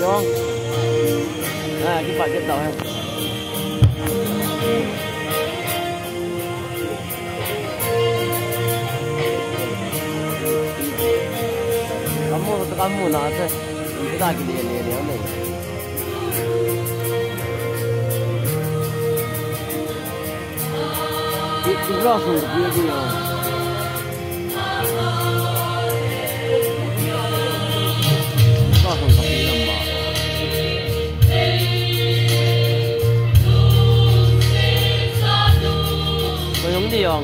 Vô. Cái phải cái đầu em. Kamu nak tu, kita lagi dia ni. Itu langsung dia dia. Langsung tapi lama. Yang ni yang.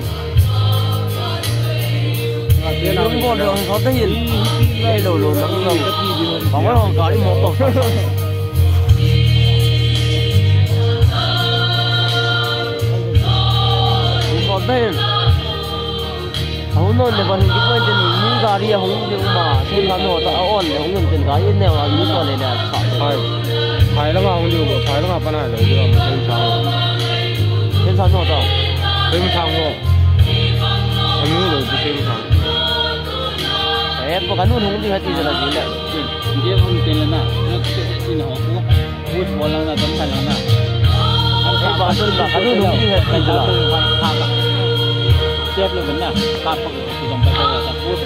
Yung có đường có thấy gì đây lù lù nắng nồng còn cái hòn cỏ đi một cột còn đây không nói là còn cái bên trên những gà đi không nhưng mà trên là nó ta ổn để không dùng tiền cái như nào là những con này là phải là không dùng phải là bên này rồi trên sao nó đâu trên sao không anh nhớ rồi trên sao em có cái nuôi không thì hay gì là gì đấy dia không tiền là na nó cái nó cũng vui một lần là tấm thành là cái bà tôi là cái nuôi không thì hay gì là xếp lên vấn đề cắt bằng thì dòng tay là tập vui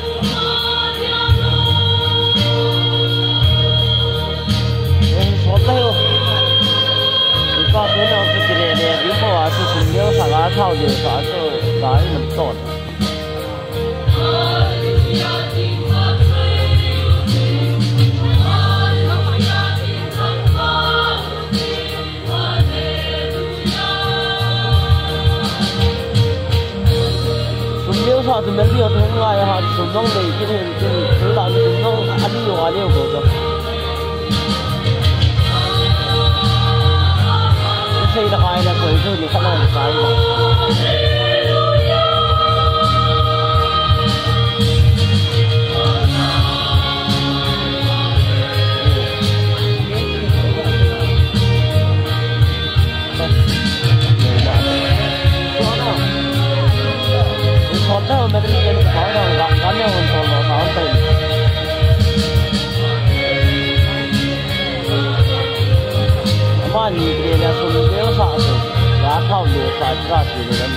số tay rồi có cái nào cái gì này nếu mà sự tình nếu sản lá thao thì sản cho cái mình tốt họ thì mấy điều thứ ngoài họ dùng nông để cái thứ làm dùng nông ăn nhiều của rồi cái là hai là quấy rồi thì không làm cái đó mà cái gì khó đâu gắn nhau còn nó khó tình mà nhìn cái này xuống cái nó sợ rồi giá thao nhiều phải ra thì nó đâm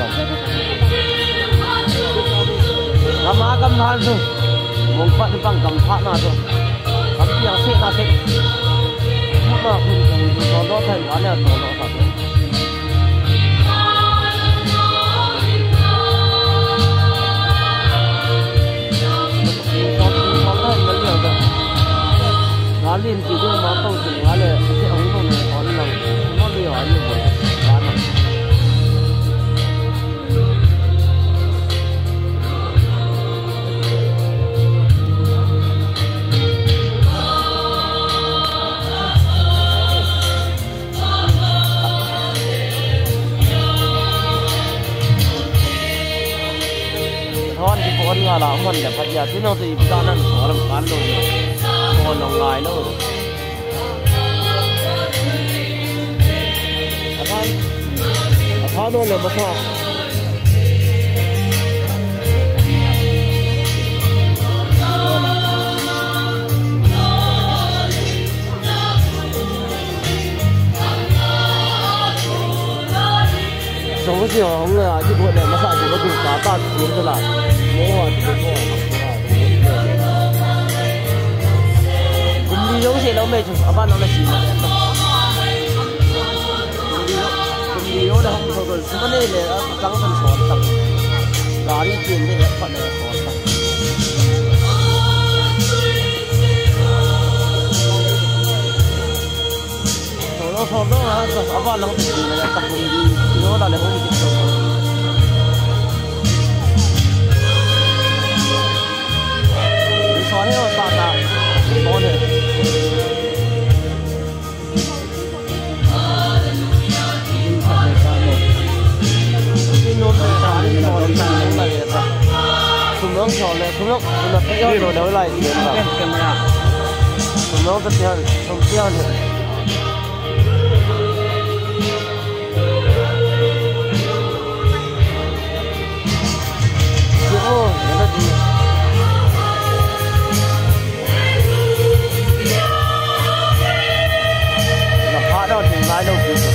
đồng mà cầm phan rồi muốn phát thì bằng cầm phan nào rồi cầm tiếng xe nào thế mà còn nó thành cái này nó thật nó liên chỉ đưa nó không chừng nó là cái ống của nó có năng nó điều ở như vậy quá nặng thon cái con là mình để phát giờ thế nào thì ta nên có làm cán rồi còn lòng ngài nữa tháo luôn là mất hoa sống cái gì không là cái buổi này mà sao chỉ có đủ cá ta xuống cho lại mua hoa thì mua đi giống gì đâu mày chụp ở ban nó là gì mà đi đâu là không rồi cái này là tăng phần số tăng giá đi tiền thì hết phần này số tăng số đó là ở ban nó thì là tập đi nó là không đi số số này là sao ta số này xuống nước cái ơi rồi đấu lại đến vào xuống nước tất nhiên không tiêu nữa chỗ nó là gì လုပ်ပြီး